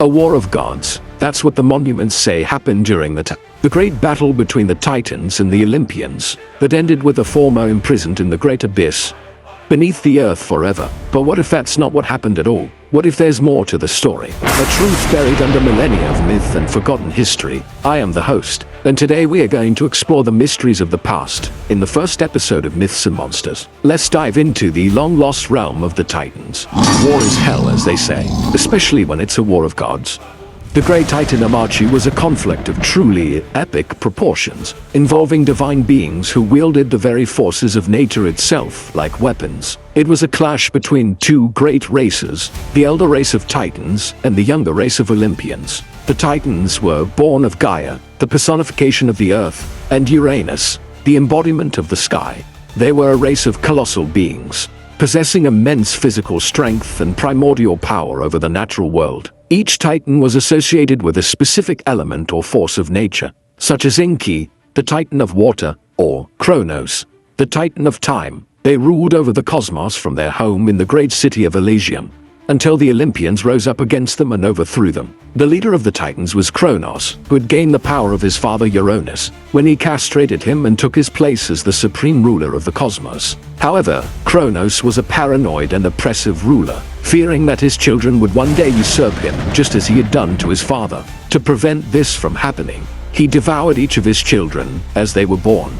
A war of gods. That's what the monuments say happened during the great battle between the Titans and the Olympians that ended with the former imprisoned in the great abyss beneath the earth forever. But what if that's not what happened at all? What if there's more to the story? A truth buried under millennia of myth and forgotten history. I am the host, and today we are going to explore the mysteries of the past in the first episode of Myths and Monsters. Let's dive into the long-lost realm of the Titans. War is hell, as they say, especially when it's a war of gods. The Great Titanomachy was a conflict of truly epic proportions, involving divine beings who wielded the very forces of nature itself like weapons. It was a clash between two great races, the elder race of Titans and the younger race of Olympians. The Titans were born of Gaia, the personification of the earth, and Uranus, the embodiment of the sky. They were a race of colossal beings, possessing immense physical strength and primordial power over the natural world. Each Titan was associated with a specific element or force of nature, such as Enki, the Titan of water, or Kronos, the Titan of time. They ruled over the cosmos from their home in the great city of Elysium, until the Olympians rose up against them and overthrew them. The leader of the Titans was Kronos, who had gained the power of his father Uranus when he castrated him and took his place as the supreme ruler of the cosmos. However, Kronos was a paranoid and oppressive ruler, fearing that his children would one day usurp him just as he had done to his father. To prevent this from happening, he devoured each of his children as they were born,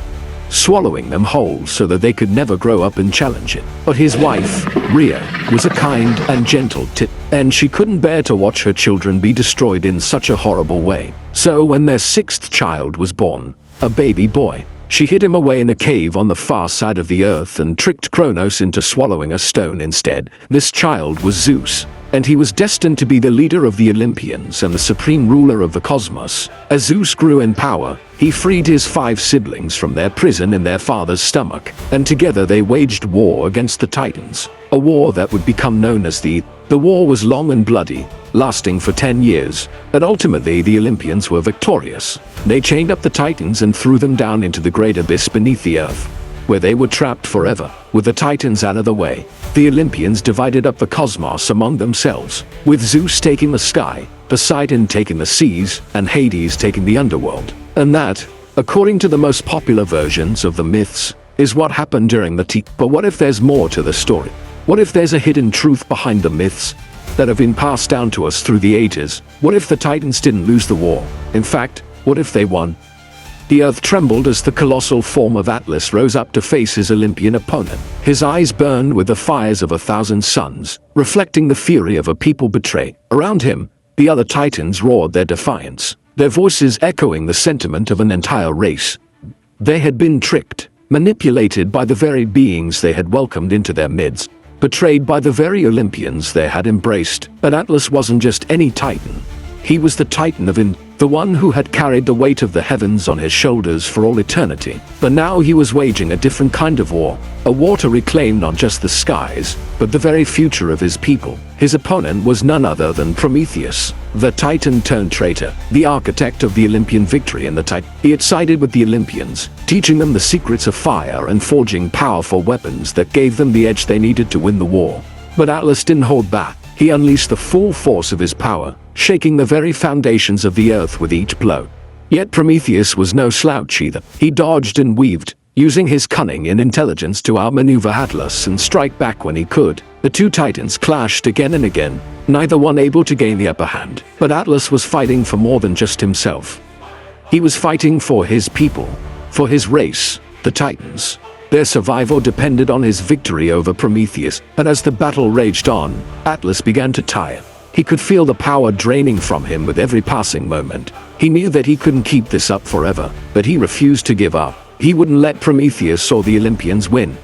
swallowing them whole so that they could never grow up and challenge it. But his wife, Rhea, was a kind and gentle and she couldn't bear to watch her children be destroyed in such a horrible way. So when their sixth child was born, a baby boy, she hid him away in a cave on the far side of the earth and tricked Kronos into swallowing a stone instead. This child was Zeus, and he was destined to be the leader of the Olympians and the supreme ruler of the cosmos. As Zeus grew in power, he freed his 5 siblings from their prison in their father's stomach, and together they waged war against the Titans. A war that would become known as the war was long and bloody, lasting for 10 years, and ultimately the Olympians were victorious. They chained up the Titans and threw them down into the great abyss beneath the earth, where they were trapped forever. With the Titans out of the way, the Olympians divided up the cosmos among themselves, with Zeus taking the sky, Poseidon taking the seas, and Hades taking the underworld. And that, according to the most popular versions of the myths, is what happened during the But what if there's more to the story? What if there's a hidden truth behind the myths that have been passed down to us through the ages? What if the Titans didn't lose the war? In fact, what if they won? The earth trembled as the colossal form of Atlas rose up to face his Olympian opponent. His eyes burned with the fires of 1,000 suns, reflecting the fury of a people betrayed. Around him, the other Titans roared their defiance, their voices echoing the sentiment of an entire race. They had been tricked, manipulated by the very beings they had welcomed into their midst, betrayed by the very Olympians they had embraced. But Atlas wasn't just any Titan. He was the Titan of the one who had carried the weight of the heavens on his shoulders for all eternity. But now he was waging a different kind of war, a war to reclaim not just the skies, but the very future of his people. His opponent was none other than Prometheus, the Titan turned traitor, the architect of the Olympian victory in the Titan. He had sided with the Olympians, teaching them the secrets of fire and forging powerful weapons that gave them the edge they needed to win the war. But Atlas didn't hold back. He unleashed the full force of his power, shaking the very foundations of the earth with each blow. Yet Prometheus was no slouch either. He dodged and weaved, using his cunning and intelligence to outmaneuver Atlas and strike back when he could. The two Titans clashed again and again, neither one able to gain the upper hand. But Atlas was fighting for more than just himself. He was fighting for his people, for his race, the Titans. Their survival depended on his victory over Prometheus, and as the battle raged on, Atlas began to tire. He could feel the power draining from him with every passing moment. He knew that he couldn't keep this up forever, but he refused to give up. He wouldn't let Prometheus or the Olympians win.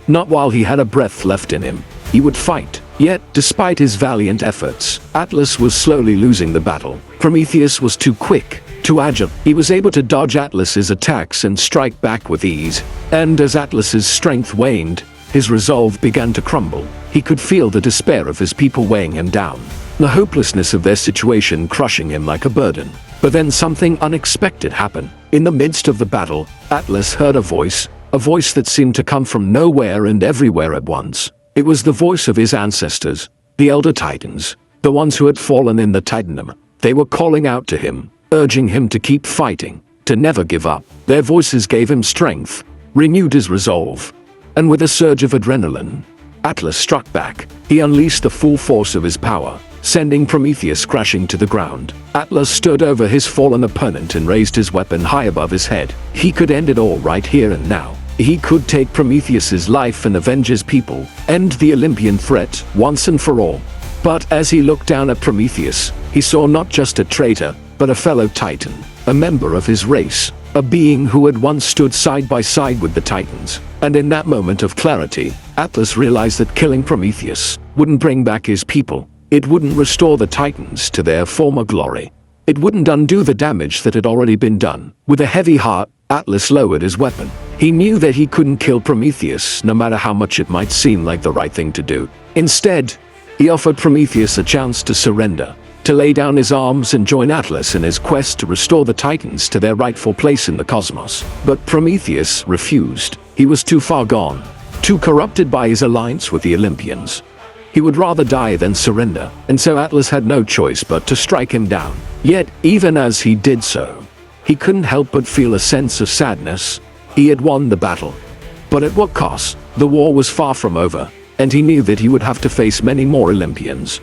Not while he had a breath left in him. He would fight. Yet, despite his valiant efforts, Atlas was slowly losing the battle. Prometheus was too quick, too agile. He was able to dodge Atlas's attacks and strike back with ease. And as Atlas's strength waned, his resolve began to crumble. He could feel the despair of his people weighing him down, the hopelessness of their situation crushing him like a burden. But then something unexpected happened. In the midst of the battle, Atlas heard a voice that seemed to come from nowhere and everywhere at once. It was the voice of his ancestors, the Elder Titans. the ones who had fallen in the Titanomachy. They were calling out to him, urging him to keep fighting, to never give up. Their voices gave him strength, renewed his resolve. And with a surge of adrenaline, Atlas struck back. He unleashed the full force of his power, sending Prometheus crashing to the ground. Atlas stood over his fallen opponent and raised his weapon high above his head. He could end it all right here and now. He could take Prometheus's life and avenge his people, end the Olympian threat once and for all. But as he looked down at Prometheus, he saw not just a traitor, but a fellow Titan, a member of his race, a being who had once stood side by side with the Titans. And in that moment of clarity, Atlas realized that killing Prometheus wouldn't bring back his people. It wouldn't restore the Titans to their former glory. It wouldn't undo the damage that had already been done. With a heavy heart, Atlas lowered his weapon. He knew that he couldn't kill Prometheus, no matter how much it might seem like the right thing to do. Instead, he offered Prometheus a chance to surrender, to lay down his arms and join Atlas in his quest to restore the Titans to their rightful place in the cosmos. But Prometheus refused. He was too far gone, too corrupted by his alliance with the Olympians. He would rather die than surrender, and so Atlas had no choice but to strike him down. Yet, even as he did so, he couldn't help but feel a sense of sadness. He had won the battle. But at what cost? The war was far from over, and he knew that he would have to face many more Olympians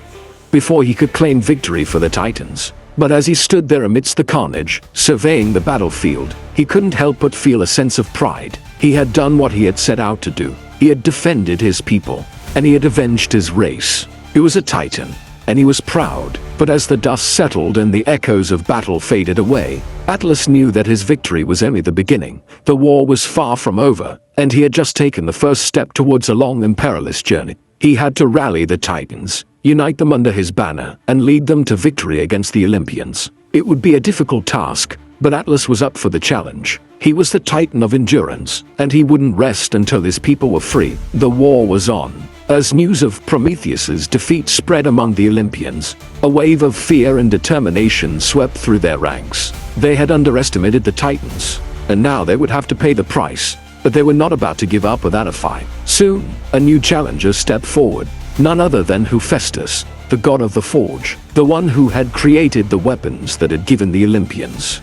before he could claim victory for the Titans. But as he stood there amidst the carnage, surveying the battlefield, he couldn't help but feel a sense of pride. He had done what he had set out to do. He had defended his people, and he had avenged his race. He was a Titan, and he was proud. But as the dust settled and the echoes of battle faded away, Atlas knew that his victory was only the beginning. The war was far from over, and he had just taken the first step towards a long and perilous journey. He had to rally the Titans, unite them under his banner, and lead them to victory against the Olympians. It would be a difficult task, but Atlas was up for the challenge. He was the Titan of endurance, and he wouldn't rest until his people were free. The war was on. As news of Prometheus's defeat spread among the Olympians, a wave of fear and determination swept through their ranks. They had underestimated the Titans, and now they would have to pay the price. But they were not about to give up without a fight. Soon, a new challenger stepped forward, none other than Hephaestus, the god of the forge, the one who had created the weapons that had given the Olympians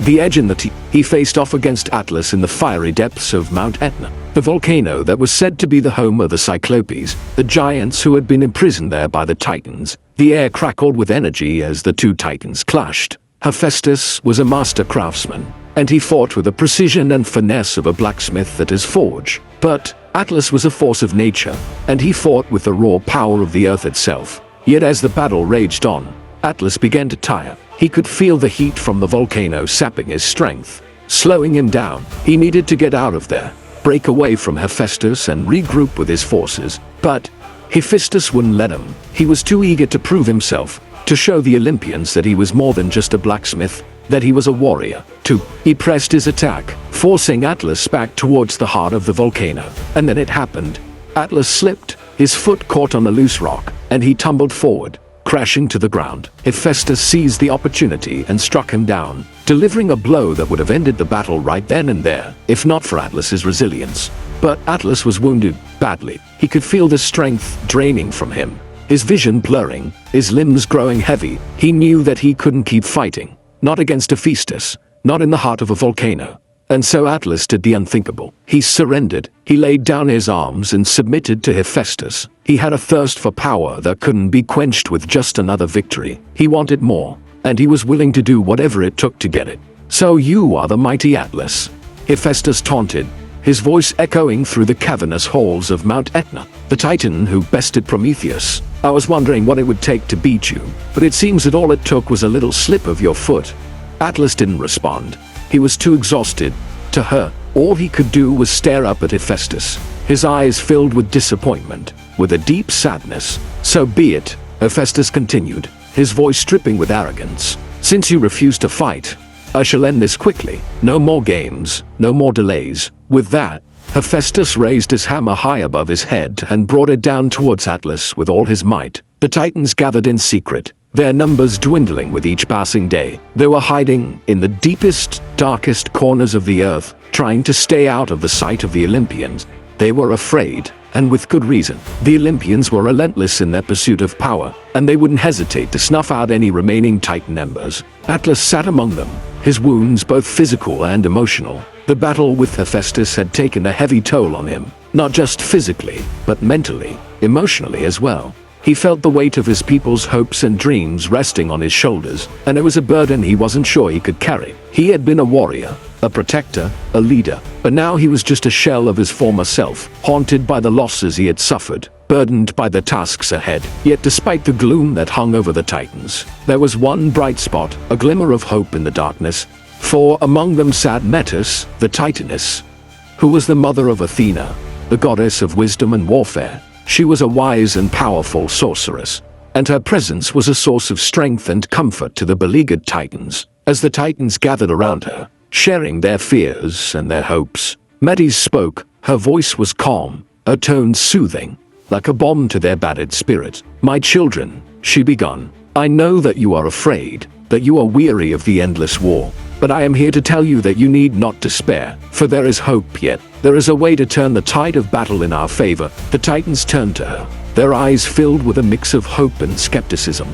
the edge in the teeth. He faced off against Atlas in the fiery depths of Mount Etna, the volcano that was said to be the home of the Cyclopes, the giants who had been imprisoned there by the Titans. The air crackled with energy as the two Titans clashed. Hephaestus was a master craftsman, and he fought with the precision and finesse of a blacksmith at his forge. But Atlas was a force of nature, and he fought with the raw power of the earth itself. Yet as the battle raged on, Atlas began to tire. He could feel the heat from the volcano sapping his strength, slowing him down. He needed to get out of there, break away from Hephaestus and regroup with his forces. But Hephaestus wouldn't let him. He was too eager to prove himself, to show the Olympians that he was more than just a blacksmith, that he was a warrior. He pressed his attack, forcing Atlas back towards the heart of the volcano. And then it happened. Atlas slipped, his foot caught on a loose rock, and he tumbled forward, crashing to the ground. Hephaestus seized the opportunity and struck him down, delivering a blow that would have ended the battle right then and there, if not for Atlas's resilience. But Atlas was wounded badly. He could feel the strength draining from him, his vision blurring, his limbs growing heavy. He knew that he couldn't keep fighting, not against Hephaestus, not in the heart of a volcano. And so Atlas did the unthinkable. He surrendered. He laid down his arms and submitted to Hephaestus. He had a thirst for power that couldn't be quenched with just another victory. He wanted more, and he was willing to do whatever it took to get it. So you are the mighty Atlas, Hephaestus taunted, his voice echoing through the cavernous halls of Mount Etna. The Titan who bested Prometheus. I was wondering what it would take to beat you, but it seems that all it took was a little slip of your foot. Atlas didn't respond. He was too exhausted to hurt. All he could do was stare up at Hephaestus, his eyes filled with disappointment, with a deep sadness. So be it, Hephaestus continued, his voice dripping with arrogance. Since you refuse to fight, I shall end this quickly. No more games, no more delays. With that, Hephaestus raised his hammer high above his head and brought it down towards Atlas with all his might. The Titans gathered in secret, their numbers dwindling with each passing day. They were hiding in the deepest, darkest corners of the earth, trying to stay out of the sight of the Olympians. They were afraid. and with good reason. The Olympians were relentless in their pursuit of power, and they wouldn't hesitate to snuff out any remaining Titan members. Atlas sat among them, his wounds both physical and emotional. The battle with Hephaestus had taken a heavy toll on him, not just physically, but mentally, emotionally as well. He felt the weight of his people's hopes and dreams resting on his shoulders, and it was a burden he wasn't sure he could carry. He had been a warrior, a protector, a leader, but now he was just a shell of his former self, haunted by the losses he had suffered, burdened by the tasks ahead. Yet despite the gloom that hung over the Titans, there was one bright spot, a glimmer of hope in the darkness. For among them sat Metis, the Titaness, who was the mother of Athena, the goddess of wisdom and warfare. She was a wise and powerful sorceress, and her presence was a source of strength and comfort to the beleaguered Titans. As the Titans gathered around her, sharing their fears and their hopes, Metis spoke. Her voice was calm, her tone soothing, like a balm to their battered spirit. "My children," she began, "I know that you are afraid, that you are weary of the endless war. But I am here to tell you that you need not despair, for there is hope yet. There is a way to turn the tide of battle in our favor." The Titans turned to her, their eyes filled with a mix of hope and skepticism.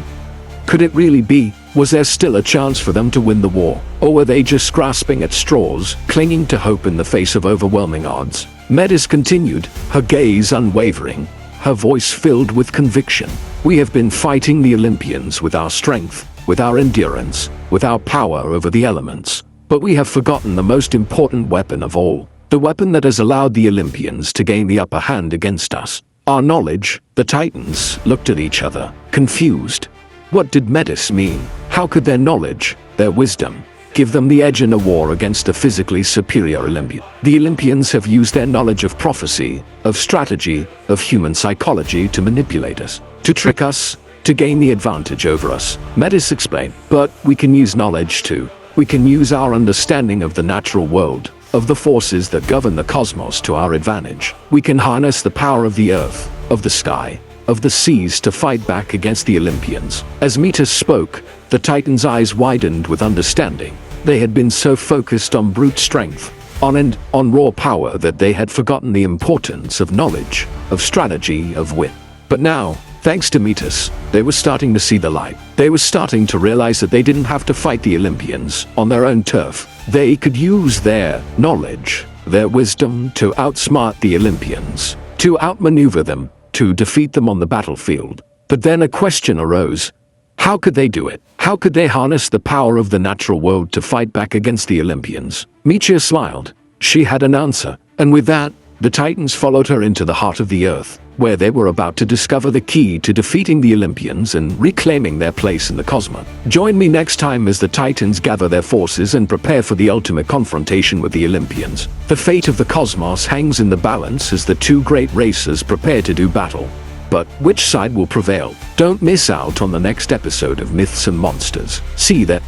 Could it really be? Was there still a chance for them to win the war? Or were they just grasping at straws, clinging to hope in the face of overwhelming odds? Metis continued, her gaze unwavering, her voice filled with conviction. "We have been fighting the Olympians with our strength, with our endurance, with our power over the elements. But we have forgotten the most important weapon of all, the weapon that has allowed the Olympians to gain the upper hand against us. Our knowledge." The Titans looked at each other, confused. What did Metis mean? How could their knowledge, their wisdom, give them the edge in a war against a physically superior Olympian? The Olympians have used their knowledge of prophecy, of strategy, of human psychology to manipulate us, to trick us, to gain the advantage over us, Metis explained. But we can use knowledge too. We can use our understanding of the natural world, of the forces that govern the cosmos to our advantage. We can harness the power of the earth, of the sky, of the seas to fight back against the Olympians. As Metis spoke, the Titans' eyes widened with understanding. They had been so focused on brute strength, on raw power, that they had forgotten the importance of knowledge, of strategy, of wit. But now, thanks to Metis, they were starting to see the light. They were starting to realize that they didn't have to fight the Olympians on their own turf. They could use their knowledge, their wisdom to outsmart the Olympians, to outmaneuver them, to defeat them on the battlefield. But then a question arose. How could they do it? How could they harness the power of the natural world to fight back against the Olympians? Metis smiled. She had an answer, and with that, the Titans followed her into the heart of the earth, where they were about to discover the key to defeating the Olympians and reclaiming their place in the cosmos. Join me next time as the Titans gather their forces and prepare for the ultimate confrontation with the Olympians. The fate of the cosmos hangs in the balance as the two great races prepare to do battle. But which side will prevail? Don't miss out on the next episode of Myths and Monsters. See you there.